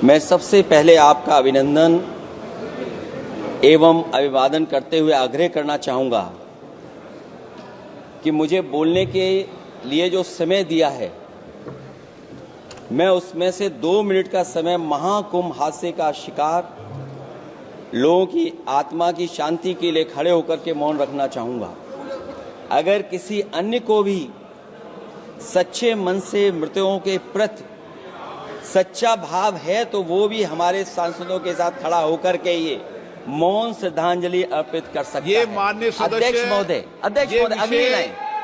मैं सबसे पहले आपका अभिनंदन एवं अभिवादन करते हुए आग्रह करना चाहूँगा कि मुझे बोलने के लिए जो समय दिया है, मैं उसमें से 2 मिनट का समय महाकुंभ हादसे का शिकार लोगों की आत्मा की शांति के लिए खड़े होकर के मौन रखना चाहूँगा। अगर किसी अन्य को भी सच्चे मन से मृतकों के प्रति सच्चा भाव है तो वो भी हमारे सांसदों के साथ खड़ा होकर के ये मौन श्रद्धांजलि अर्पित कर सकता ये है। माननीय सदस्य अध्यक्ष महोदय,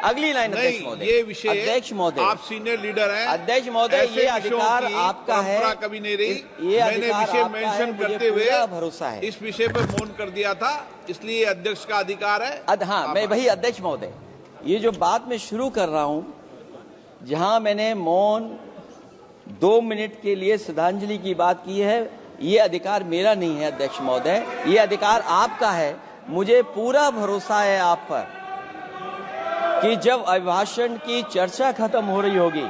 अगली लाइन अध्यक्ष महोदय, ये विषय अध्यक्ष महोदय, आप सीनियर लीडर हैं। अध्यक्ष महोदय, ये अधिकार आपका है, कभी नहीं रही। ये मैंने विषय मेंशन करते हुए भरोसा है इस विषय पर मौन कर दिया था, इसलिए अध्यक्ष का अधिकार है। हाँ, मैं वही अध्यक्ष महोदय, ये जो बात मैं शुरू कर रहा हूं, जहां मैंने मौन 2 मिनट के लिए श्रद्धांजलि की बात की है, ये अधिकार मेरा नहीं है अध्यक्ष महोदय, ये अधिकार आपका है। मुझे पूरा भरोसा है आप पर कि जब अभिभाषण की चर्चा खत्म हो रही होगी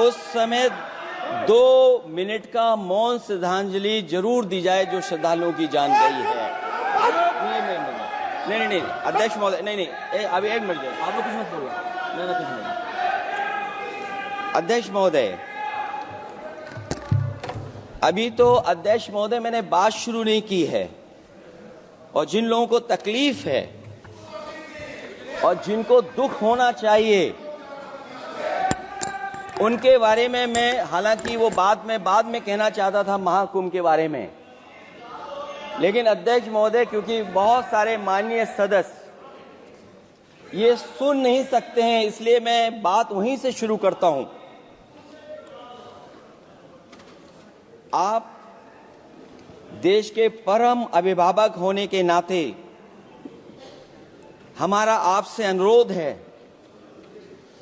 उस समय 2 मिनट का मौन श्रद्धांजलि जरूर दी जाए जो श्रद्धालुओं की जान गई है। नहीं अध्यक्ष महोदय, नहीं अभी 1 मिनट आप लोग कुछ मत बोलो। नहीं कुछ नहीं। अध्यक्ष महोदय, अभी तो अध्यक्ष महोदय मैंने बात शुरू नहीं की है, और जिन लोगों को तकलीफ है और जिनको दुख होना चाहिए उनके बारे में मैं, हालांकि वो बाद में कहना चाहता था महाकुंभ के बारे में, लेकिन अध्यक्ष महोदय क्योंकि बहुत सारे माननीय सदस्य ये सुन नहीं सकते हैं, इसलिए मैं बात वहीं से शुरू करता हूं। आप देश के परम अभिभावक होने के नाते हमारा आपसे अनुरोध है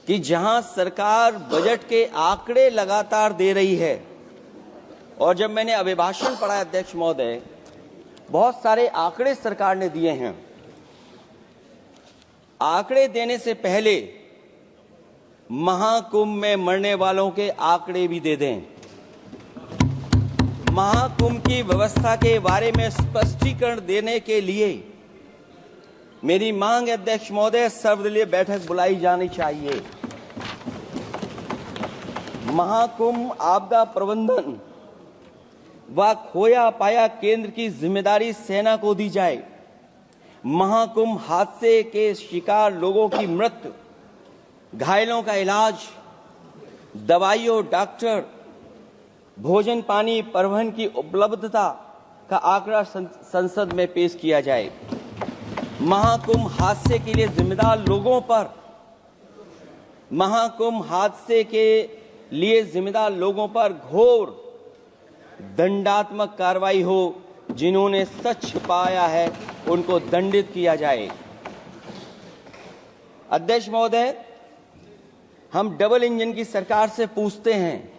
कि जहां सरकार बजट के आंकड़े लगातार दे रही है, और जब मैंने अभिभाषण पढ़ा अध्यक्ष महोदय, बहुत सारे आंकड़े सरकार ने दिए हैं। आंकड़े देने से पहले महाकुंभ में मरने वालों के आंकड़े भी दे दें। महाकुंभ की व्यवस्था के बारे में स्पष्टीकरण देने के लिए मेरी मांग है अध्यक्ष महोदय, सर्वदलीय बैठक बुलाई जानी चाहिए। महाकुंभ आपदा प्रबंधन व खोया पाया केंद्र की जिम्मेदारी सेना को दी जाए। महाकुंभ हादसे के शिकार लोगों की मृत्यु, घायलों का इलाज, दवाइयों, डॉक्टर, भोजन पानी, परिवहन की उपलब्धता का आंकड़ा संसद में पेश किया जाए। महाकुंभ हादसे के लिए जिम्मेदार लोगों पर, महाकुंभ हादसे के लिए जिम्मेदार लोगों पर घोर दंडात्मक कार्रवाई हो। जिन्होंने सच छिपाया है उनको दंडित किया जाए। अध्यक्ष महोदय, हम डबल इंजन की सरकार से पूछते हैं,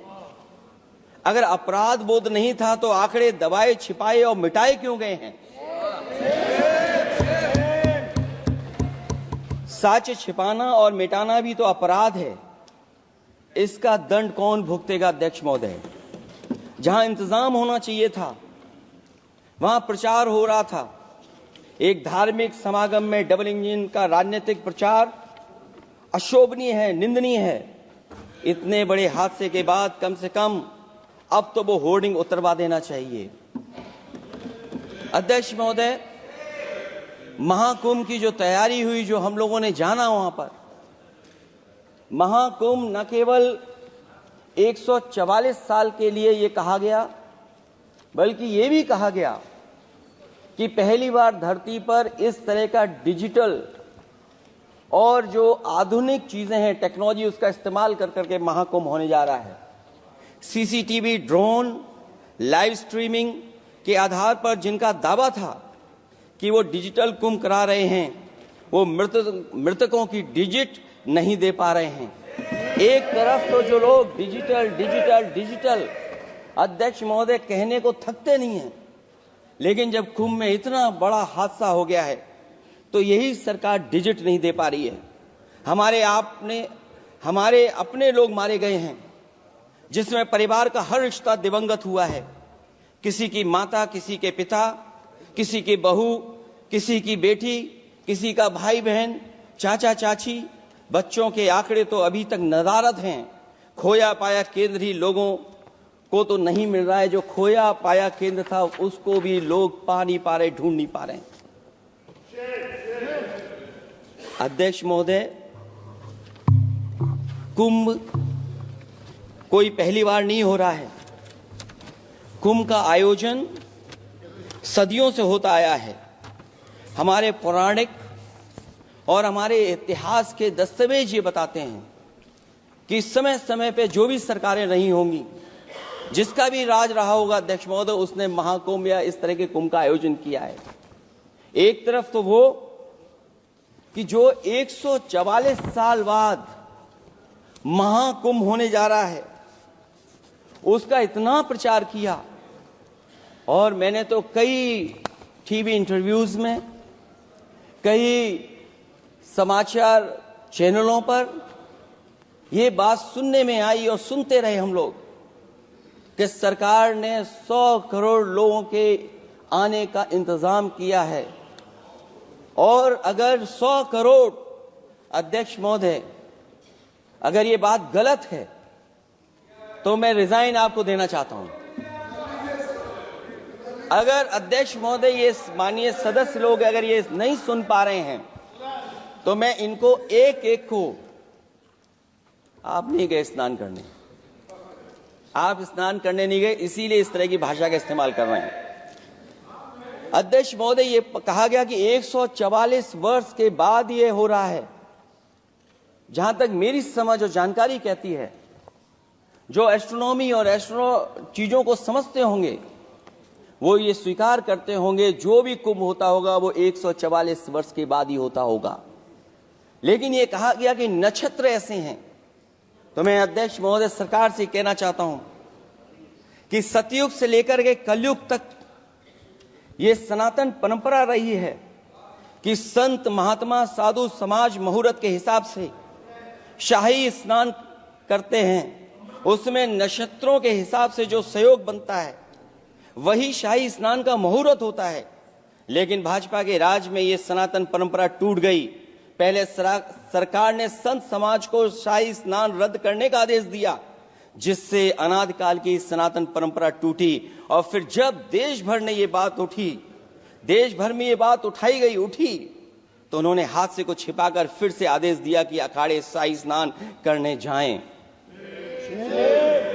अगर अपराध बोध नहीं था तो आंकड़े दबाए, छिपाए और मिटाए क्यों गए हैं? सच छिपाना और मिटाना भी तो अपराध है। इसका दंड कौन भुगतेगा अध्यक्ष महोदय? जहां इंतजाम होना चाहिए था वहां प्रचार हो रहा था। एक धार्मिक समागम में डबल इंजन का राजनीतिक प्रचार अशोभनीय है, निंदनीय है। इतने बड़े हादसे के बाद कम से कम अब तो वो होर्डिंग उतरवा देना चाहिए। अध्यक्ष महोदय, महाकुंभ की जो तैयारी हुई, जो हम लोगों ने जाना वहां पर, महाकुंभ न केवल 144 साल के लिए ये कहा गया, बल्कि ये भी कहा गया कि पहली बार धरती पर इस तरह का डिजिटल और जो आधुनिक चीजें हैं, टेक्नोलॉजी, उसका इस्तेमाल कर करके महाकुंभ होने जा रहा है। सीसीटीवी, ड्रोन, लाइव स्ट्रीमिंग के आधार पर जिनका दावा था कि वो डिजिटल कुंभ करा रहे हैं, वो मृतकों की डिजिट नहीं दे पा रहे हैं। एक तरफ तो जो लोग डिजिटल डिजिटल डिजिटल अध्यक्ष महोदय कहने को थकते नहीं हैं, लेकिन जब कुंभ में इतना बड़ा हादसा हो गया है तो यही सरकार डिजिट नहीं दे पा रही है। हमारे अपने लोग मारे गए हैं, जिसमें परिवार का हर रिश्ता दिवंगत हुआ है। किसी की माता, किसी के पिता, किसी की बहू, किसी की बेटी, किसी का भाई बहन, चाचा चाची, बच्चों के आंकड़े तो अभी तक नदारद हैं। खोया पाया केंद्र ही लोगों को तो नहीं मिल रहा है, जो खोया पाया केंद्र था उसको भी लोग पा नहीं पा रहे, ढूंढ नहीं पा रहे। अध्यक्ष महोदय, कुंभ कोई पहली बार नहीं हो रहा है। कुंभ का आयोजन सदियों से होता आया है। हमारे पौराणिक और हमारे इतिहास के दस्तावेज ये बताते हैं कि समय समय पे जो भी सरकारें रही होंगी, जिसका भी राज रहा होगा अध्यक्ष महोदय, उसने महाकुंभ या इस तरह के कुंभ का आयोजन किया है। एक तरफ तो वो कि जो 144 साल बाद महाकुंभ होने जा रहा है, उसका इतना प्रचार किया, और मैंने तो कई टीवी इंटरव्यूज में, कई समाचार चैनलों पर ये बात सुनने में आई और सुनते रहे हम लोग कि सरकार ने 100 करोड़ लोगों के आने का इंतजाम किया है। और अगर 100 करोड़, अध्यक्ष महोदय, अगर ये बात गलत है तो मैं रिजाइन आपको देना चाहता हूं। अगर अध्यक्ष महोदय, ये माननीय सदस्य लोग अगर ये नहीं सुन पा रहे हैं तो मैं इनको एक एक को, आप नहीं गए स्नान करने, आप स्नान करने नहीं गए, इसीलिए इस तरह की भाषा का इस्तेमाल कर रहे हैं। अध्यक्ष महोदय, ये कहा गया कि 144 वर्ष के बाद ये हो रहा है। जहां तक मेरी समझ और जानकारी कहती है, जो एस्ट्रोनॉमी और एस्ट्रो चीजों को समझते होंगे वो ये स्वीकार करते होंगे, जो भी कुंभ होता होगा वो 144 वर्ष के बाद ही होता होगा। लेकिन ये कहा गया कि नक्षत्र ऐसे हैं, तो मैं अध्यक्ष महोदय सरकार से कहना चाहता हूं कि सतयुग से लेकर के कलयुग तक ये सनातन परंपरा रही है कि संत महात्मा साधु समाज मुहूर्त के हिसाब से शाही स्नान करते हैं। उसमें नक्षत्रों के हिसाब से जो सहयोग बनता है वही शाही स्नान का मुहूर्त होता है। लेकिन भाजपा के राज में ये सनातन परंपरा टूट गई। पहले सरकार ने संत समाज को शाही स्नान रद्द करने का आदेश दिया, जिससे अनादिकाल की सनातन परंपरा टूटी। और फिर जब देश भर में ये बात उठी, तो उन्होंने हादसे को छिपाकर फिर से आदेश दिया कि अखाड़े शाही स्नान करने जाएं।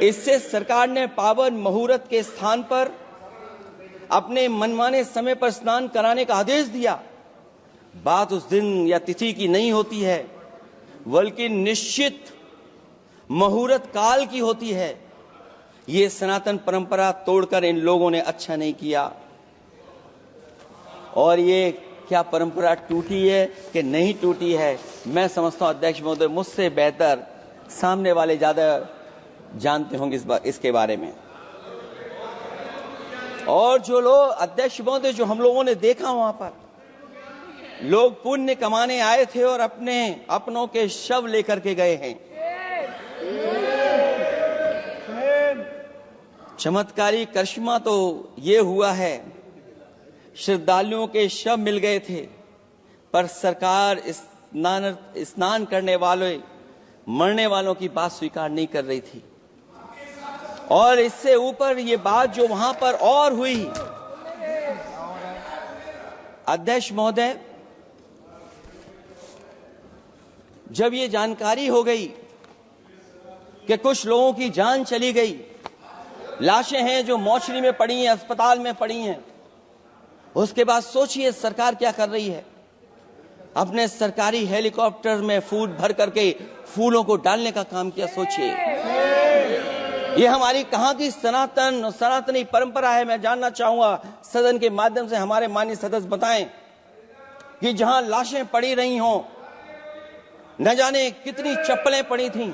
इससे सरकार ने पावन मुहूर्त के स्थान पर अपने मनमाने समय पर स्नान कराने का आदेश दिया। बात उस दिन या तिथि की नहीं होती है, बल्कि निश्चित मुहूर्त काल की होती है। ये सनातन परंपरा तोड़कर इन लोगों ने अच्छा नहीं किया। और ये क्या परंपरा टूटी है कि नहीं टूटी है, मैं समझता हूं अध्यक्ष महोदय मुझसे बेहतर सामने वाले ज्यादा जानते होंगे इसके बारे में। और जो लोग, अध्यक्ष महोदय, जो हम लोगों ने देखा वहां पर लोग पुण्य कमाने आए थे और अपनों के शव लेकर के गए हैं। चमत्कारी करिश्मा तो ये हुआ है, श्रद्धालुओं के शव मिल गए थे, पर सरकार स्नान करने वाले मरने वालों की बात स्वीकार नहीं कर रही थी। और इससे ऊपर ये बात जो वहां पर और हुई, अध्यक्ष महोदय, जब ये जानकारी हो गई कि कुछ लोगों की जान चली गई, लाशें हैं जो मोर्चरी में पड़ी हैं, अस्पताल में पड़ी हैं, उसके बाद सोचिए सरकार क्या कर रही है। अपने सरकारी हेलीकॉप्टर में फूड भर करके फूलों को डालने का काम किया। सोचिए ये हमारी कहां की सनातनी परंपरा है। मैं जानना चाहूंगा सदन के माध्यम से हमारे माननीय सदस्य बताएं कि जहां लाशें पड़ी रही हों, न जाने कितनी चप्पलें पड़ी थीं,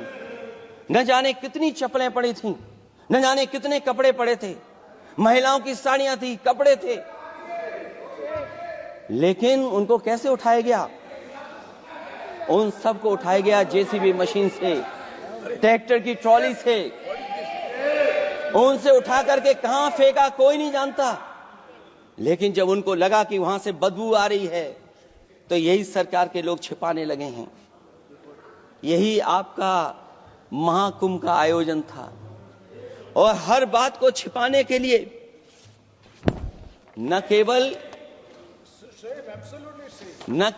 न जाने कितनी चप्पलें पड़ी थीं, न जाने कितने कपड़े पड़े थे, महिलाओं की साड़ियां थी, कपड़े थे, लेकिन उनको कैसे उठाया गया? उन सबको उठाया गया जेसीबी मशीन से, ट्रैक्टर की ट्रॉली से, उनसे उठा करके कहां फेंका कोई नहीं जानता, लेकिन जब उनको लगा कि वहां से बदबू आ रही है तो यही सरकार के लोग छिपाने लगे हैं। यही आपका महाकुंभ का आयोजन था, और हर बात को छिपाने के लिए न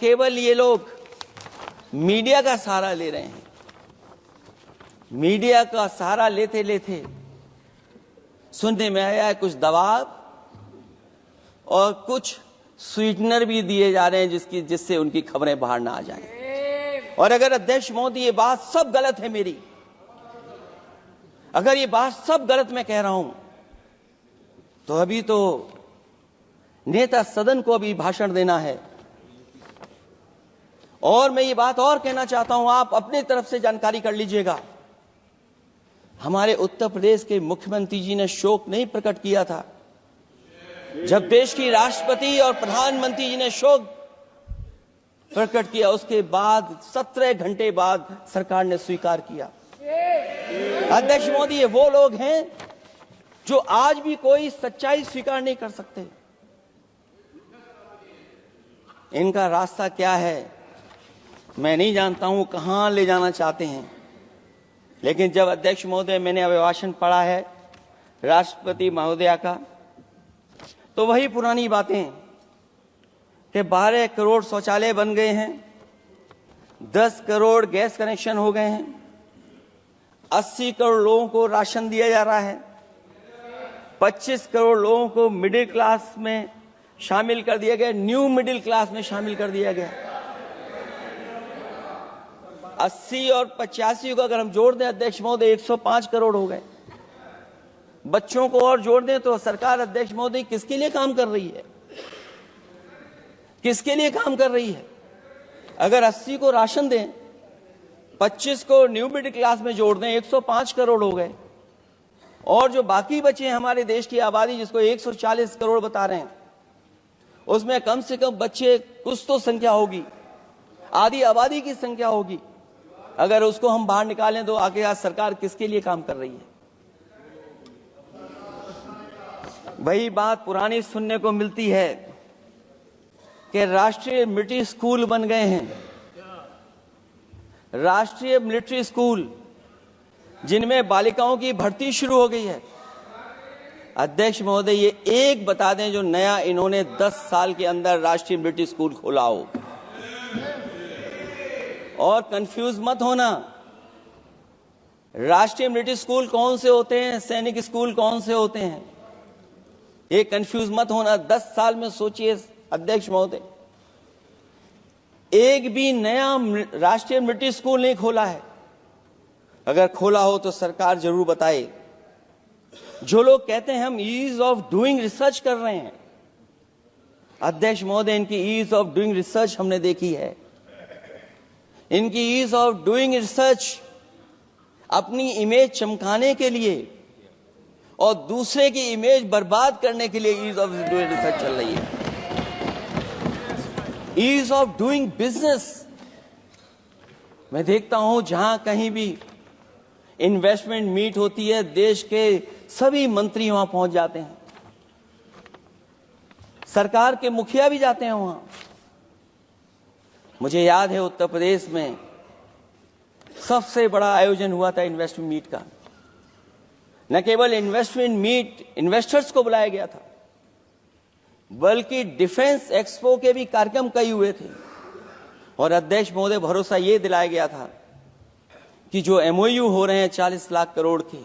केवल ये लोग मीडिया का सहारा ले रहे हैं, मीडिया का सहारा लेते लेते सुनने में आया है कुछ दबाव और कुछ स्वीटनर भी दिए जा रहे हैं जिससे उनकी खबरें बाहर ना आ जाएं। और अगर अध्यक्ष मोदी ये बात सब गलत है मेरी, अगर ये बात सब गलत मैं कह रहा हूं, तो अभी तो नेता सदन को अभी भाषण देना है। और मैं ये बात और कहना चाहता हूं, आप अपनी तरफ से जानकारी कर लीजिएगा। हमारे उत्तर प्रदेश के मुख्यमंत्री जी ने शोक नहीं प्रकट किया था। जब देश की राष्ट्रपति और प्रधानमंत्री जी ने शोक प्रकट किया, उसके बाद 17 घंटे बाद सरकार ने स्वीकार किया। अध्यक्ष मोदी, ये वो लोग हैं जो आज भी कोई सच्चाई स्वीकार नहीं कर सकते। इनका रास्ता क्या है मैं नहीं जानता हूं, कहां ले जाना चाहते हैं। लेकिन जब अध्यक्ष महोदय मैंने अभिभाषण पढ़ा है राष्ट्रपति महोदया का, तो वही पुरानी बातें कि 12 करोड़ शौचालय बन गए हैं, 10 करोड़ गैस कनेक्शन हो गए हैं, 80 करोड़ लोगों को राशन दिया जा रहा है, 25 करोड़ लोगों को मिडिल क्लास में शामिल कर दिया गया, न्यू मिडिल क्लास में शामिल कर दिया गया। 80 और 85 को अगर हम जोड़ दें अध्यक्ष महोदय 105 करोड़ हो गए। बच्चों को और जोड़ दें तो सरकार अध्यक्ष महोदय किसके लिए काम कर रही है, किसके लिए काम कर रही है? अगर 80 को राशन दें, 25 को न्यू मिडिल क्लास में जोड़ दें, 105 करोड़ हो गए। और जो बाकी बचे हैं हमारे देश की आबादी जिसको 140 करोड़ बता रहे हैं, उसमें कम से कम बच्चे कुछ तो संख्या होगी, आधी आबादी की संख्या होगी। अगर उसको हम बाहर निकालें तो आगे आज सरकार किसके लिए काम कर रही है? वही बात पुरानी सुनने को मिलती है कि राष्ट्रीय मिलिट्री स्कूल बन गए हैं, राष्ट्रीय मिलिट्री स्कूल जिनमें बालिकाओं की भर्ती शुरू हो गई है। अध्यक्ष महोदय, ये एक बता दें जो नया इन्होंने 10 साल के अंदर राष्ट्रीय मिलिट्री स्कूल खोला हो। और कंफ्यूज मत होना, राष्ट्रीय मिलिट्री स्कूल कौन से होते हैं, सैनिक स्कूल कौन से होते हैं, ये कंफ्यूज मत होना। 10 साल में सोचिए अध्यक्ष महोदय, एक भी नया राष्ट्रीय मिलिट्री स्कूल नहीं खोला है। अगर खोला हो तो सरकार जरूर बताए। जो लोग कहते हैं हम ईज ऑफ डूइंग रिसर्च कर रहे हैं, अध्यक्ष महोदय इनकी ईज ऑफ डूइंग रिसर्च हमने देखी है। इनकी ईज ऑफ डूइंग रिसर्च अपनी इमेज चमकाने के लिए और दूसरे की इमेज बर्बाद करने के लिए ईज ऑफ डूइंग रिसर्च चल रही है। ईज ऑफ डूइंग बिजनेस, मैं देखता हूं जहां कहीं भी इन्वेस्टमेंट मीट होती है, देश के सभी मंत्री वहां पहुंच जाते हैं, सरकार के मुखिया भी जाते हैं वहां। मुझे याद है उत्तर प्रदेश में सबसे बड़ा आयोजन हुआ था इन्वेस्टमेंट मीट का। न केवल इन्वेस्टमेंट मीट इन्वेस्टर्स को बुलाया गया था, बल्कि डिफेंस एक्सपो के भी कार्यक्रम कई हुए थे। और अध्यक्ष महोदय भरोसा ये दिलाया गया था कि जो एमओयू हो रहे हैं 40 लाख करोड़ के,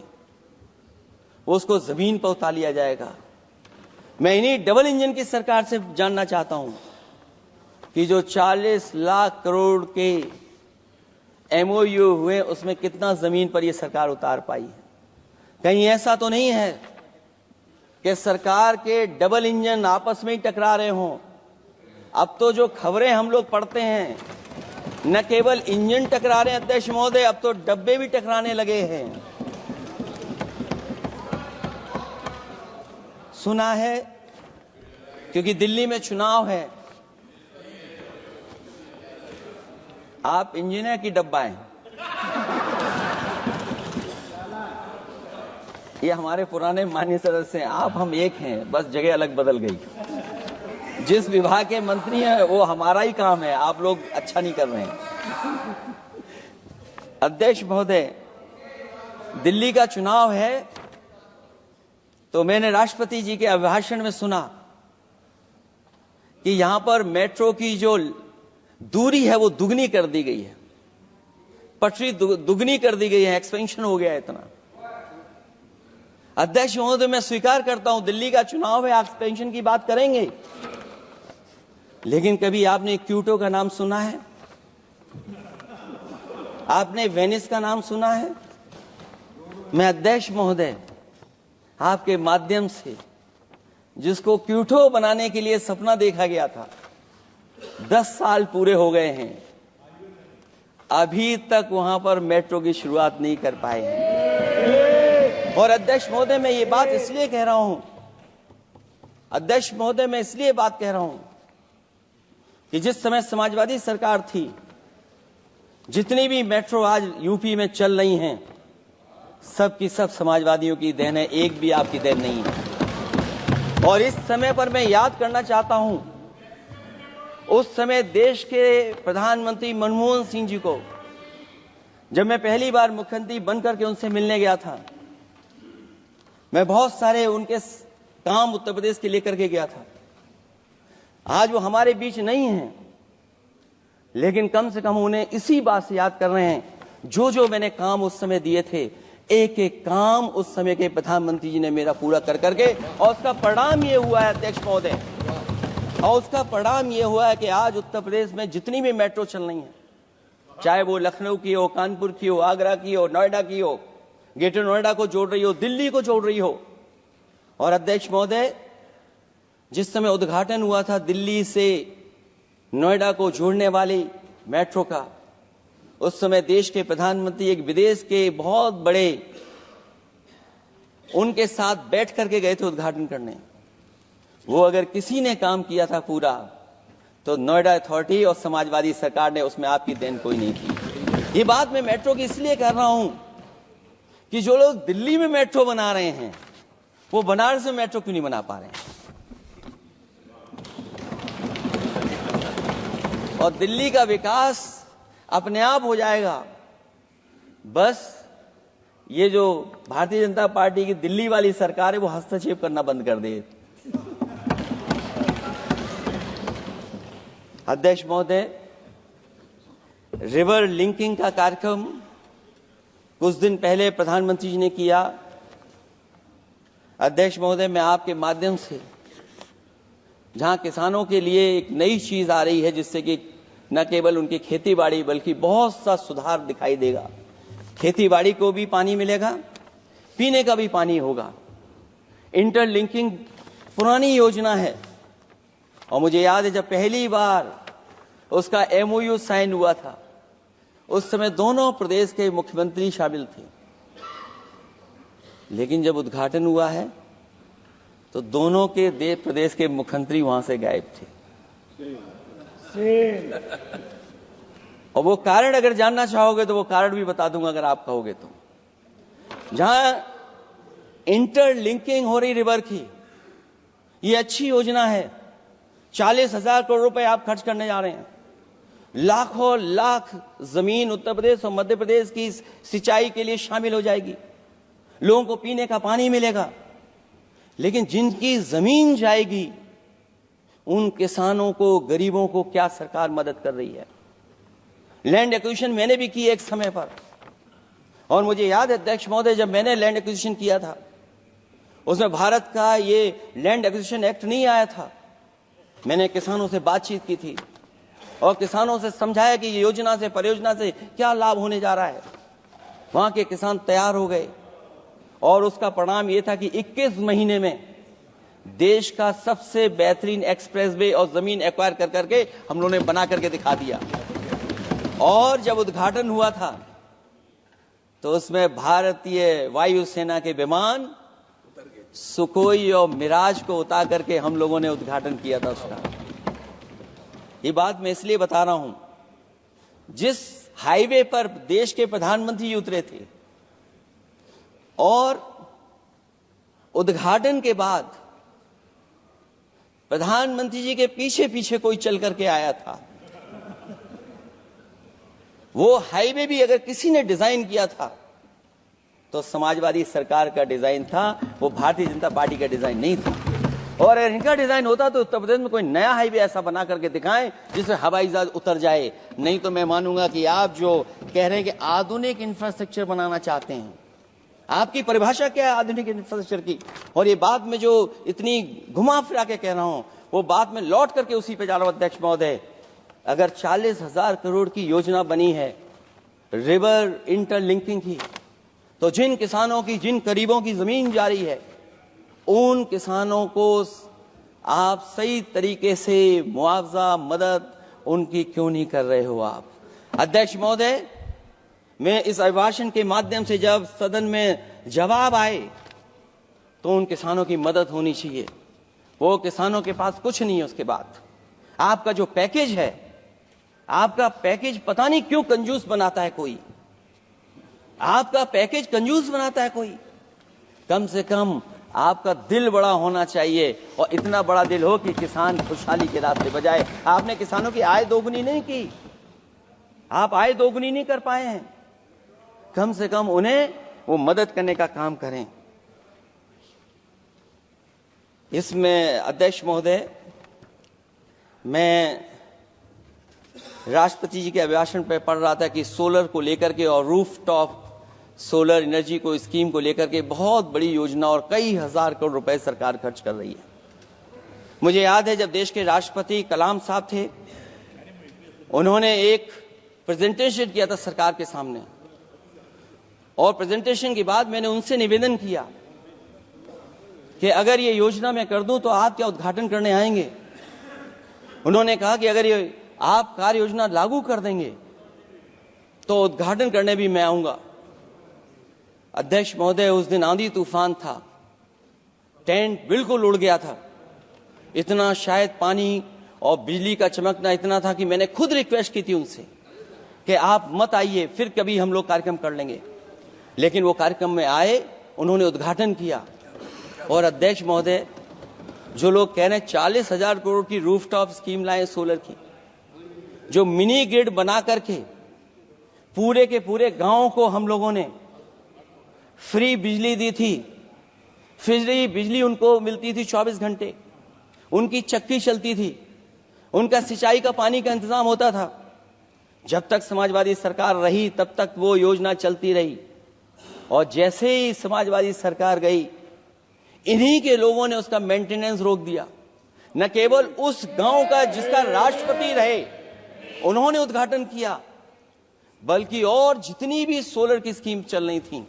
वो उसको जमीन पर उतार लिया जाएगा। मैं इन्हीं डबल इंजन की सरकार से जानना चाहता हूं कि जो 40 लाख करोड़ के एमओयू हुए उसमें कितना जमीन पर ये सरकार उतार पाई है। कहीं ऐसा तो नहीं है कि सरकार के डबल इंजन आपस में ही टकरा रहे हों। अब तो जो खबरें हम लोग पढ़ते हैं, न केवल इंजन टकरा रहे हैं अध्यक्ष महोदय, अब तो डब्बे भी टकराने लगे हैं। सुना है क्योंकि दिल्ली में चुनाव है, आप इंजीनियर की डब्बा हैं। ये हमारे पुराने माननीय सदस्य हैं, आप हम एक हैं, बस जगह अलग बदल गई। जिस विभाग के मंत्री हैं वो हमारा ही काम है, आप लोग अच्छा नहीं कर रहे हैं। अध्यक्ष महोदय, दिल्ली का चुनाव है तो मैंने राष्ट्रपति जी के अभिभाषण में सुना कि यहां पर मेट्रो की जो दूरी है वो दुगनी कर दी गई है, पटरी दुगनी कर दी गई है, एक्सपेंशन हो गया है इतना। अध्यक्ष महोदय, मैं स्वीकार करता हूं दिल्ली का चुनाव है, एक्सपेंशन की बात करेंगे, लेकिन कभी आपने क्यूटो का नाम सुना है? आपने वेनिस का नाम सुना है? मैं अध्यक्ष महोदय आपके माध्यम से, जिसको क्यूटो बनाने के लिए सपना देखा गया था, 10 साल पूरे हो गए हैं, अभी तक वहां पर मेट्रो की शुरुआत नहीं कर पाए हैं। और अध्यक्ष महोदय, मैं ये बात इसलिए कह रहा हूं, अध्यक्ष महोदय मैं इसलिए बात कह रहा हूं कि जिस समय समाजवादी सरकार थी, जितनी भी मेट्रो आज यूपी में चल रही हैं, सब की सब समाजवादियों की देन है, एक भी आपकी देन नहीं है। और इस समय पर मैं याद करना चाहता हूं, उस समय देश के प्रधानमंत्री मनमोहन सिंह जी को जब मैं पहली बार मुख्यमंत्री बनकर के उनसे मिलने गया था, मैं बहुत सारे उनके काम उत्तर प्रदेश के लेकर के गया था। आज वो हमारे बीच नहीं हैं, लेकिन कम से कम उन्हें इसी बात से याद कर रहे हैं, जो जो मैंने काम उस समय दिए थे, एक एक काम उस समय के प्रधानमंत्री जी ने मेरा पूरा कर करके, और उसका परिणाम ये हुआ है अध्यक्ष महोदय, और उसका परिणाम ये हुआ है कि आज उत्तर प्रदेश में जितनी भी मेट्रो चल रही है, चाहे वो लखनऊ की हो, कानपुर की हो, आगरा की हो, नोएडा की हो, ग्रेटर नोएडा को जोड़ रही हो, दिल्ली को जोड़ रही हो। और अध्यक्ष महोदय, जिस समय उद्घाटन हुआ था दिल्ली से नोएडा को जोड़ने वाली मेट्रो का, उस समय देश के प्रधानमंत्री एक विदेश के बहुत बड़े उनके साथ बैठ करके गए थे उद्घाटन करने। वो अगर किसी ने काम किया था पूरा, तो नोएडा अथॉरिटी और समाजवादी सरकार ने, उसमें आपकी देन कोई नहीं थी। ये बात मैं मेट्रो की इसलिए कर रहा हूं कि जो लोग दिल्ली में मेट्रो बना रहे हैं, वो बनारस में मेट्रो क्यों नहीं बना पा रहे हैं? और दिल्ली का विकास अपने आप हो जाएगा, बस ये जो भारतीय जनता पार्टी की दिल्ली वाली सरकार है वो हस्तक्षेप करना बंद कर दे। अध्यक्ष महोदय, रिवर लिंकिंग का कार्यक्रम कुछ दिन पहले प्रधानमंत्री जी ने किया। अध्यक्ष महोदय, मैं आपके माध्यम से, जहां किसानों के लिए एक नई चीज आ रही है, जिससे कि न केवल उनकी खेती बाड़ी बल्कि बहुत सा सुधार दिखाई देगा। खेती बाड़ी को भी पानी मिलेगा, पीने का भी पानी होगा। इंटरलिंकिंग पुरानी योजना है, और मुझे याद है जब पहली बार उसका MOU साइन हुआ था, उस समय दोनों प्रदेश के मुख्यमंत्री शामिल थे, लेकिन जब उद्घाटन हुआ है तो दोनों के प्रदेश के मुख्यमंत्री वहां से गायब थे। और वो कारण अगर जानना चाहोगे तो वो कारण भी बता दूंगा अगर आप कहोगे तो। जहां इंटरलिंकिंग हो रही रिवर की, ये अच्छी योजना है। 40,000 करोड़ रुपए आप खर्च करने जा रहे हैं। लाखों लाख जमीन उत्तर प्रदेश और मध्य प्रदेश की सिंचाई के लिए शामिल हो जाएगी, लोगों को पीने का पानी मिलेगा। लेकिन जिनकी जमीन जाएगी, उन किसानों को, गरीबों को क्या सरकार मदद कर रही है? लैंड एक्विजिशन मैंने भी की एक समय पर, और मुझे याद है अध्यक्ष महोदय, जब मैंने लैंड एक्विजिशन किया था, उसमें भारत का ये लैंड एक्विजिशन एक्ट नहीं आया था। मैंने किसानों से बातचीत की थी और किसानों से समझाया कि ये योजना से, परियोजना से क्या लाभ होने जा रहा है। वहां के किसान तैयार हो गए, और उसका परिणाम यह था कि 21 महीने में देश का सबसे बेहतरीन एक्सप्रेसवे और जमीन एक्वायर कर करके हम लोगों ने बना करके दिखा दिया। और जब उद्घाटन हुआ था तो उसमें भारतीय वायुसेना के विमान सुखोई और मिराज को उतार करके हम लोगों ने उद्घाटन किया था उसका। ये बात मैं इसलिए बता रहा हूं, जिस हाईवे पर देश के प्रधानमंत्री उतरे थे और उद्घाटन के बाद प्रधानमंत्री जी के पीछे पीछे कोई चल करके आया था। वो हाईवे भी अगर किसी ने डिजाइन किया था तो समाजवादी सरकार का डिजाइन था, वो भारतीय जनता पार्टी का डिजाइन नहीं था। और अगर इनका डिजाइन होता तो उत्तर प्रदेश में कोई नया हाईवे ऐसा बना करके दिखाएं जिससे हवाई जहाज उतर जाए। नहीं तो मैं मानूंगा कि आप जो कह रहे हैं कि आधुनिक इंफ्रास्ट्रक्चर बनाना चाहते हैं, आपकी परिभाषा क्या है आधुनिक इंफ्रास्ट्रक्चर की? और ये बात में जो इतनी घुमा फिरा के कह रहा हूं वो बात में लौट करके उसी पे जा रहा हूं। अध्यक्ष महोदय, अगर 40,000 करोड़ की योजना बनी है रिवर इंटरलिंकिंग की, तो जिन किसानों की, जिन गरीबों की जमीन जा रही है, उन किसानों को आप सही तरीके से मुआवजा, मदद उनकी क्यों नहीं कर रहे हो आप? अध्यक्ष महोदय, मैं इस अभिभाषण के माध्यम से जब सदन में जवाब आए तो उन किसानों की मदद होनी चाहिए। वो किसानों के पास कुछ नहीं है। उसके बाद आपका जो पैकेज है, आपका पैकेज पता नहीं क्यों कंजूस बनाता है कोई, आपका पैकेज कंजूस बनाता है कोई। कम से कम आपका दिल बड़ा होना चाहिए, और इतना बड़ा दिल हो कि किसान खुशहाली के रास्ते बजाए। आपने किसानों की आय दोगुनी नहीं की, आप आय दोगुनी नहीं कर पाए हैं। कम से कम उन्हें वो मदद करने का काम करें। इसमें अध्यक्ष महोदय, मैं राष्ट्रपति जी के अभिभाषण पर पढ़ रहा था कि सोलर को लेकर के और रूफटॉप सोलर एनर्जी को, स्कीम को लेकर के बहुत बड़ी योजना और कई हजार करोड़ रुपए सरकार खर्च कर रही है। मुझे याद है जब देश के राष्ट्रपति कलाम साहब थे, उन्होंने एक प्रेजेंटेशन किया था सरकार के सामने, और प्रेजेंटेशन के बाद मैंने उनसे निवेदन किया कि अगर ये योजना मैं कर दूं तो आप क्या उद्घाटन करने आएंगे? उन्होंने कहा कि अगर ये आप कार्य योजना लागू कर देंगे तो उद्घाटन करने भी मैं आऊंगा। अध्यक्ष महोदय, उस दिन आंधी तूफान था, टेंट बिल्कुल उड़ गया था। इतना शायद पानी और बिजली का चमकना इतना था कि मैंने खुद रिक्वेस्ट की थी उनसे कि आप मत आइए, फिर कभी हम लोग कार्यक्रम कर लेंगे। लेकिन वो कार्यक्रम में आए, उन्होंने उद्घाटन किया। और अध्यक्ष महोदय, जो लोग कह रहे हैं 40,000 करोड़ की रूफटॉप स्कीम लाए सोलर की, जो मिनी ग्रिड बना करके पूरे के पूरे गांव को हम लोगों ने फ्री बिजली दी थी। फ्री बिजली उनको मिलती थी 24 घंटे, उनकी चक्की चलती थी, उनका सिंचाई का पानी का इंतजाम होता था। जब तक समाजवादी सरकार रही तब तक वो योजना चलती रही, और जैसे ही समाजवादी सरकार गई, इन्हीं के लोगों ने उसका मेंटेनेंस रोक दिया। न केवल उस गांव का जिसका राष्ट्रपति रहे उन्होंने उद्घाटन किया, बल्कि और जितनी भी सोलर की स्कीम चल रही थी,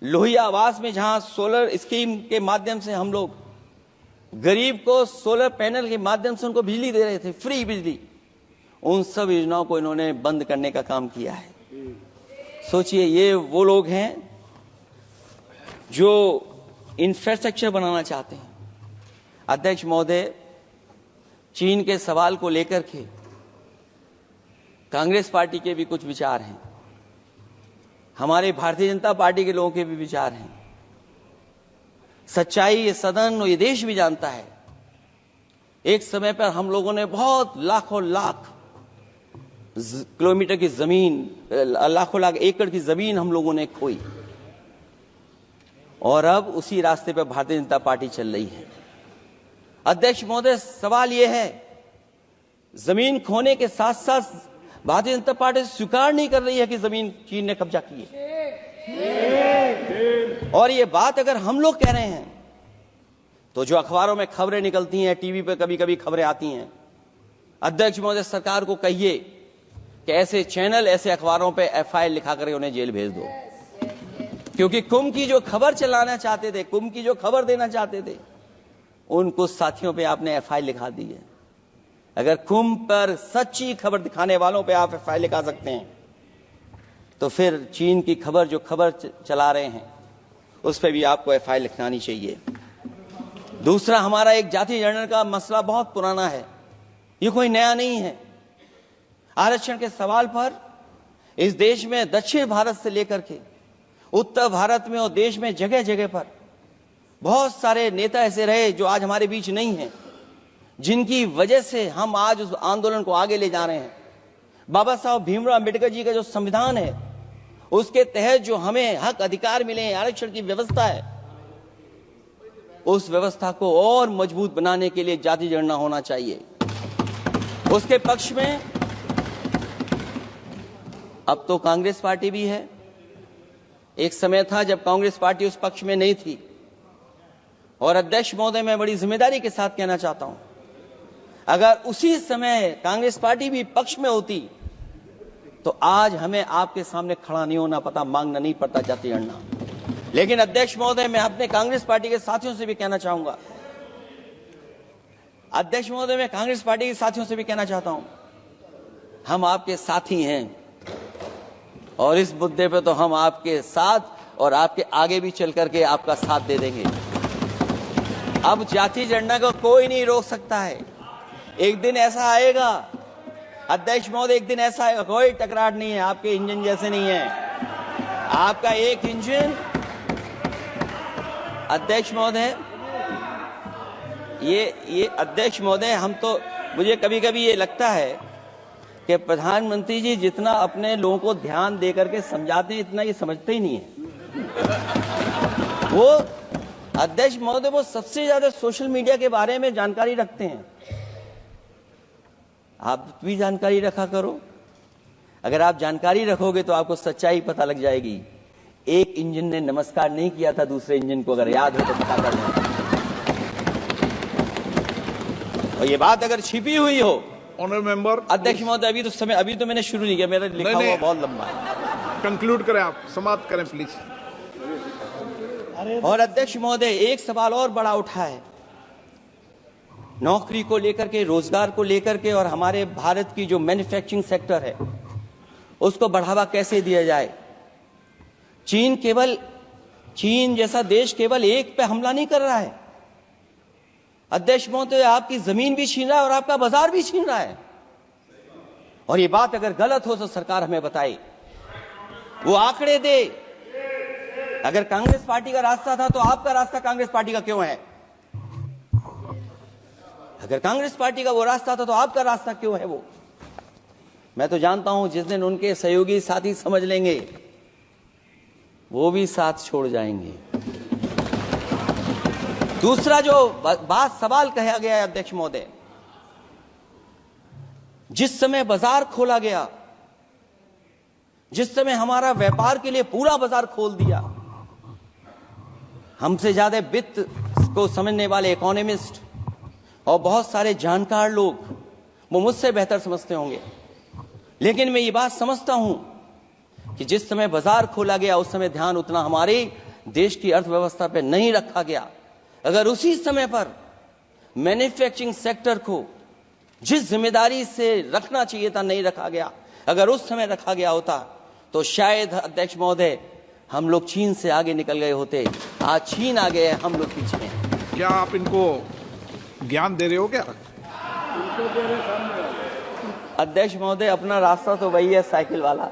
लोहिया आवास में जहां सोलर स्कीम के माध्यम से हम लोग गरीब को सोलर पैनल के माध्यम से उनको बिजली दे रहे थे, फ्री बिजली, उन सब योजनाओं को इन्होंने बंद करने का काम किया है। सोचिए, ये वो लोग हैं जो इंफ्रास्ट्रक्चर बनाना चाहते हैं। अध्यक्ष महोदय, चीन के सवाल को लेकर के कांग्रेस पार्टी के भी कुछ विचार हैं, हमारे भारतीय जनता पार्टी के लोगों के भी विचार हैं। सच्चाई ये सदन और ये देश भी जानता है, एक समय पर हम लोगों ने बहुत लाखों लाख किलोमीटर की जमीन, लाखों लाख एकड़ की जमीन हम लोगों ने खोई, और अब उसी रास्ते पर भारतीय जनता पार्टी चल रही है। अध्यक्ष महोदय, सवाल यह है, जमीन खोने के साथ साथ भारतीय जनता पार्टी स्वीकार नहीं कर रही है कि जमीन चीन ने कब्जा की है। और ये बात अगर हम लोग कह रहे हैं तो जो अखबारों में खबरें निकलती हैं, टीवी पे कभी कभी खबरें आती हैं, अध्यक्ष महोदय सरकार को कहिए कि ऐसे चैनल, ऐसे अखबारों पे FIR लिखा करके उन्हें जेल भेज दो। क्योंकि कुंभ की जो खबर चलाना चाहते थे, कुंभ की जो खबर देना चाहते थे, उन कुछ साथियों पे आपने FIR लिखा दी है। अगर कुंभ पर सच्ची खबर दिखाने वालों पे आप FIR लिखा सकते हैं, तो फिर चीन की खबर, जो खबर चला रहे हैं, उस पर भी आपको FIR लिखानी चाहिए। दूसरा, हमारा एक जाति जनगणना का मसला बहुत पुराना है, ये कोई नया नहीं है। आरक्षण के सवाल पर इस देश में दक्षिण भारत से लेकर के उत्तर भारत में और देश में जगह जगह पर बहुत सारे नेता ऐसे रहे जो आज हमारे बीच नहीं हैं, जिनकी वजह से हम आज उस आंदोलन को आगे ले जा रहे हैं। बाबा साहब भीमराव अम्बेडकर जी का जो संविधान है, उसके तहत जो हमें हक अधिकार मिले हैं, आरक्षण की व्यवस्था है, उस व्यवस्था को और मजबूत बनाने के लिए जाति जनगणना होना चाहिए। उसके पक्ष में अब तो कांग्रेस पार्टी भी है। एक समय था जब कांग्रेस पार्टी उस पक्ष में नहीं थी। और अध्यक्ष महोदय, मैं बड़ी जिम्मेदारी के साथ कहना चाहता हूं, अगर उसी समय कांग्रेस पार्टी भी पक्ष में होती तो आज हमें आपके सामने खड़ा नहीं होना पता, मांगना नहीं पड़ता जाति जनगणना। लेकिन अध्यक्ष महोदय, मैं अपने कांग्रेस पार्टी के साथियों से भी कहना चाहूंगा, अध्यक्ष महोदय, मैं कांग्रेस पार्टी के साथियों से भी कहना चाहता हूं, हम आपके साथी हैं और इस मुद्दे पे तो हम आपके साथ और आपके आगे भी चल करके आपका साथ दे देंगे। अब जाति जनगणना को कोई नहीं रोक सकता है। एक दिन ऐसा आएगा अध्यक्ष महोदय, एक दिन ऐसा आएगा, कोई टकरार नहीं है, आपके इंजन जैसे नहीं है। आपका एक इंजन, अध्यक्ष महोदय, ये अध्यक्ष महोदय, हम तो, मुझे कभी कभी ये लगता है कि प्रधानमंत्री जी जितना अपने लोगों को ध्यान दे करके समझाते हैं, इतना ये समझते ही नहीं है। वो अध्यक्ष महोदय, वो सबसे ज्यादा सोशल मीडिया के बारे में जानकारी रखते हैं। आप भी जानकारी रखा करो। अगर आप जानकारी रखोगे तो आपको सच्चाई पता लग जाएगी। एक इंजन ने नमस्कार नहीं किया था दूसरे इंजन को, अगर याद हो तो पता कर लें। और ये बात अगर छिपी हुई हो, ऑनरेबल मेंबर, अध्यक्ष महोदय, अभी तो मैंने शुरू नहीं किया, मेरा लिखा हुआ बहुत लंबा है। कंक्लूड करें, आप समाप्त करें प्लीज। और अध्यक्ष महोदय, एक सवाल और बड़ा उठा है, नौकरी को लेकर के, रोजगार को लेकर के, और हमारे भारत की जो मैन्युफैक्चरिंग सेक्टर है उसको बढ़ावा कैसे दिया जाए। चीन जैसा देश केवल एक पे हमला नहीं कर रहा है अध्यक्ष महोदय, आपकी जमीन भी छीन रहा है और आपका बाजार भी छीन रहा है। और ये बात अगर गलत हो तो सरकार हमें बताए, वो आंकड़े दे। अगर कांग्रेस पार्टी का रास्ता था तो आपका रास्ता कांग्रेस पार्टी का क्यों है? अगर कांग्रेस पार्टी का वो रास्ता था तो आपका रास्ता क्यों है वो? मैं तो जानता हूं जिस दिन उनके सहयोगी साथी समझ लेंगे, वो भी साथ छोड़ जाएंगे। दूसरा जो सवाल कहा गया है अध्यक्ष महोदय, जिस समय बाजार खोला गया, जिस समय हमारा व्यापार के लिए पूरा बाजार खोल दिया, हमसे ज्यादा वित्त को समझने वाले इकोनॉमिस्ट और बहुत सारे जानकार लोग, वो मुझसे बेहतर समझते होंगे, लेकिन मैं ये बात समझता हूं कि जिस समय बाजार खोला गया उस समय ध्यान उतना हमारे देश की अर्थव्यवस्था पर नहीं रखा गया। अगर उसी समय पर मैन्युफैक्चरिंग सेक्टर को जिस जिम्मेदारी से रखना चाहिए था नहीं रखा गया, अगर उस समय रखा गया होता तो शायद अध्यक्ष महोदय हम लोग चीन से आगे निकल गए होते। आज चीन आ गए, हम लोग पीछे हैं। क्या आप इनको ज्ञान दे रहे हो क्या? अध्यक्ष महोदय, अपना रास्ता तो वही है, साइकिल वाला।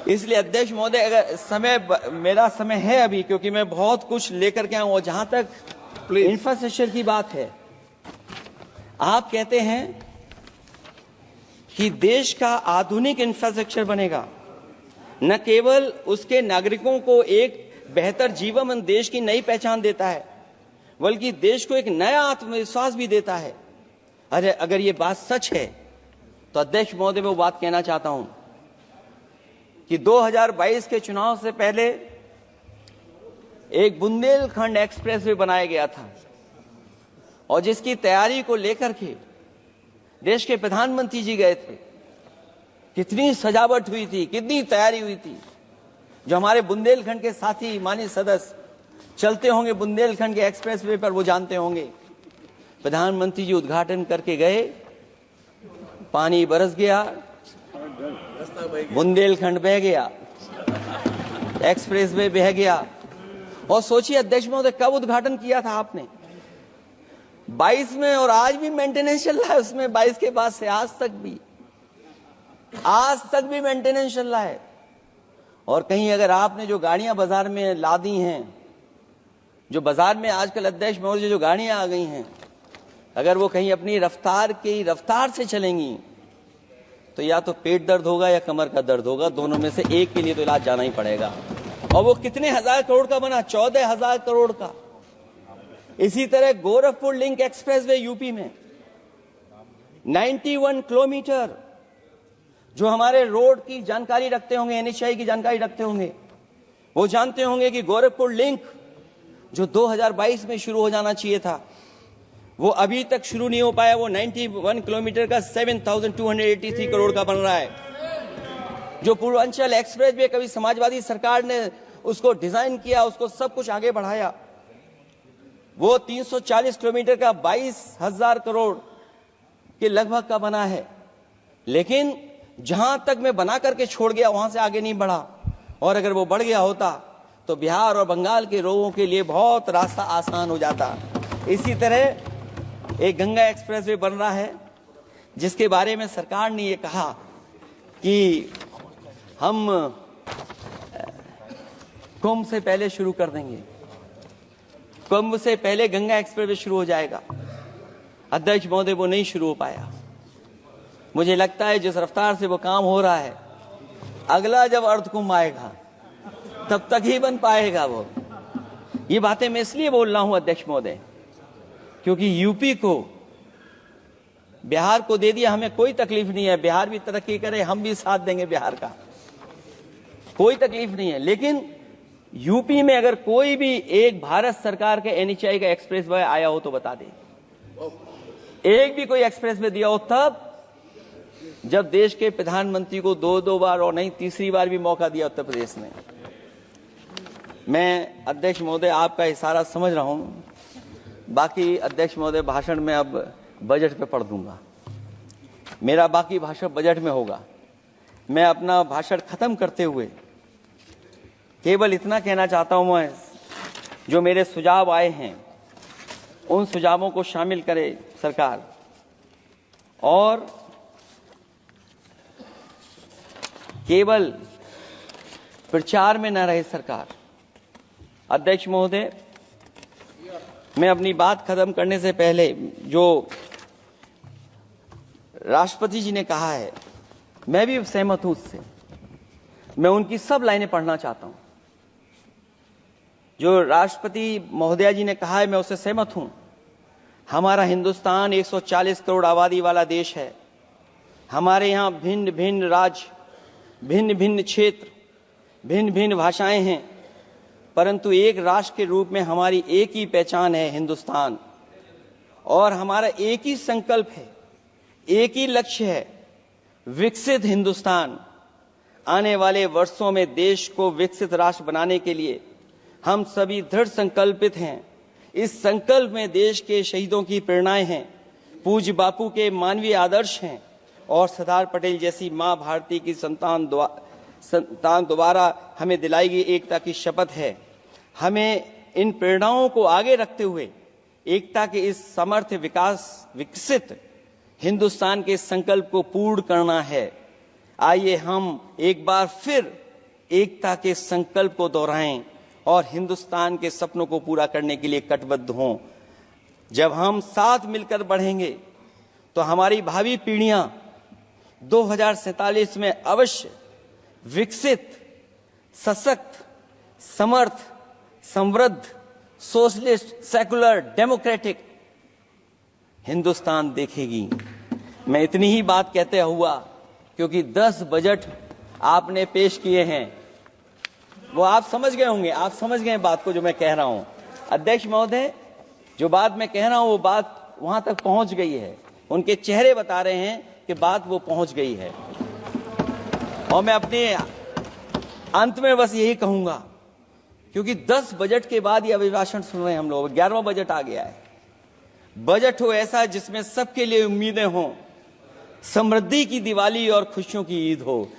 इसलिए अध्यक्ष महोदय, अगर मेरा समय है अभी, क्योंकि मैं बहुत कुछ लेकर के आऊं, और जहां तक इंफ्रास्ट्रक्चर की बात है, आप कहते हैं कि देश का आधुनिक इंफ्रास्ट्रक्चर बनेगा, न केवल उसके नागरिकों को एक बेहतर जीवन देश की नई पहचान देता है, बल्कि देश को एक नया आत्मविश्वास भी देता है। अरे अगर ये बात सच है तो अध्यक्ष महोदय, मैं वो बात कहना चाहता हूं कि 2022 के चुनाव से पहले एक बुंदेलखंड एक्सप्रेस वे बनाया गया था, और जिसकी तैयारी को लेकर के देश के प्रधानमंत्री जी गए थे। कितनी सजावट हुई थी, कितनी तैयारी हुई थी। जो हमारे बुंदेलखंड के साथी माननीय सदस्य चलते होंगे बुंदेलखंड के एक्सप्रेस वे पर, वो जानते होंगे प्रधानमंत्री जी उद्घाटन करके गए, पानी बरस गया, बुंदेलखंड बह गया, एक्सप्रेस वे बह गया। और सोचिए अध्यक्ष महोदय, कब उद्घाटन किया था आपने? 22 में, और आज भी मेंटेनेंस चल रहा है उसमें। 22 के बाद से आज तक भी मेंटेनेंस चल रहा है। और कहीं अगर आपने जो गाड़ियां बाजार में ला दी हैं, जो बाजार में आजकल अध्यक्ष महोदय जो गाड़ियां आ गई हैं, अगर वो कहीं अपनी रफ्तार से चलेंगी तो या तो पेट दर्द होगा या कमर का दर्द होगा, दोनों में से एक के लिए तो इलाज जाना ही पड़ेगा। और वो कितने हजार करोड़ का बना? 14,000 करोड़ का। इसी तरह गोरखपुर लिंक एक्सप्रेसवे यूपी में 91 किलोमीटर, जो हमारे रोड की जानकारी रखते होंगे, एनएचआई की जानकारी रखते होंगे, वो जानते होंगे कि गोरखपुर लिंक जो 2022 में शुरू हो जाना चाहिए था, वो अभी तक शुरू नहीं हो पाया। वो 91 किलोमीटर का 7,283 करोड़ का बन रहा है। जो पूर्वांचल एक्सप्रेस वे, कभी समाजवादी सरकार ने उसको डिजाइन किया, उसको सब कुछ आगे बढ़ाया, वो 340 किलोमीटर का 22,000 करोड़ के लगभग का बना है। लेकिन जहां तक मैं बना करके छोड़ गया वहां से आगे नहीं बढ़ा, और अगर वो बढ़ गया होता तो बिहार और बंगाल के लोगों के लिए बहुत रास्ता आसान हो जाता। इसी तरह एक गंगा एक्सप्रेसवे बन रहा है, जिसके बारे में सरकार ने ये कहा कि हम कुंभ से पहले शुरू कर देंगे, कुंभ से पहले गंगा एक्सप्रेसवे शुरू हो जाएगा। अध्यक्ष महोदय, वो नहीं शुरू हो पाया। मुझे लगता है जिस रफ्तार से वो काम हो रहा है, अगला जब अर्ध कुंभ आएगा तब तक ही बन पाएगा वो। ये बातें मैं इसलिए बोल रहा हूं अध्यक्ष महोदय, क्योंकि यूपी को, बिहार को दे दिया, हमें कोई तकलीफ नहीं है, बिहार भी तरक्की करे, हम भी साथ देंगे बिहार का, कोई तकलीफ नहीं है। लेकिन यूपी में अगर कोई भी एक भारत सरकार के एनएचआई का एक्सप्रेस वे आया हो तो बता दे, एक भी कोई एक्सप्रेस वे दिया हो, तब जब देश के प्रधानमंत्री को 2-2 बार और नहीं तीसरी बार भी मौका दिया उत्तर प्रदेश ने। मैं अध्यक्ष महोदय आपका इशारा समझ रहा हूं, बाकी अध्यक्ष महोदय भाषण में अब बजट पे पढ़ दूंगा, मेरा बाकी भाषण बजट में होगा। मैं अपना भाषण खत्म करते हुए केवल इतना कहना चाहता हूं, मैं जो मेरे सुझाव आए हैं उन सुझावों को शामिल करे सरकार, और केवल प्रचार में न रहे सरकार। अध्यक्ष महोदय, मैं अपनी बात खत्म करने से पहले जो राष्ट्रपति जी ने कहा है, मैं भी सहमत हूं उससे, मैं उनकी सब लाइनें पढ़ना चाहता हूं। जो राष्ट्रपति महोदया जी ने कहा है, मैं उससे सहमत हूं। हमारा हिंदुस्तान 140 करोड़ आबादी वाला देश है। हमारे यहाँ भिन्न भिन्न राज्य, भिन्न भिन्न क्षेत्र, भिन्न भिन्न भाषाएं हैं, परंतु एक राष्ट्र के रूप में हमारी एक ही पहचान है, हिंदुस्तान। और हमारा एक ही संकल्प है, एक ही लक्ष्य है, विकसित हिंदुस्तान। आने वाले वर्षों में देश को विकसित राष्ट्र बनाने के लिए हम सभी दृढ़ संकल्पित हैं। इस संकल्प में देश के शहीदों की प्रेरणाएं हैं, पूज्य बापू के मानवीय आदर्श हैं, और सरदार पटेल जैसी मां भारती की संतान द्वारा हमें दिलाई गई एकता की शपथ है। हमें इन प्रेरणाओं को आगे रखते हुए एकता के इस समर्थ विकसित हिंदुस्तान के संकल्प को पूर्ण करना है। आइए हम एक बार फिर एकता के संकल्प को दोहराएं और हिंदुस्तान के सपनों को पूरा करने के लिए कटिबद्ध हों। जब हम साथ मिलकर बढ़ेंगे तो हमारी भावी पीढ़ियां 2047 में अवश्य विकसित, सशक्त, समर्थ, समृद्ध, सोशलिस्ट, सेकुलर, डेमोक्रेटिक हिंदुस्तान देखेगी। मैं इतनी ही बात कहते हुआ, क्योंकि 10 बजट आपने पेश किए हैं, वो आप समझ गए होंगे, आप समझ गए बात को जो मैं कह रहा हूं। अध्यक्ष महोदय, जो बात मैं कह रहा हूं वो बात वहां तक पहुंच गई है, उनके चेहरे बता रहे हैं कि बात वो पहुंच गई है। और मैं अपने अंत में बस यही कहूंगा, क्योंकि 10 बजट के बाद ये अभिभाषण सुन रहे हैं हम लोग, 11वां बजट आ गया है। बजट हो ऐसा जिसमें सबके लिए उम्मीदें हों, समृद्धि की दिवाली और खुशियों की ईद हो।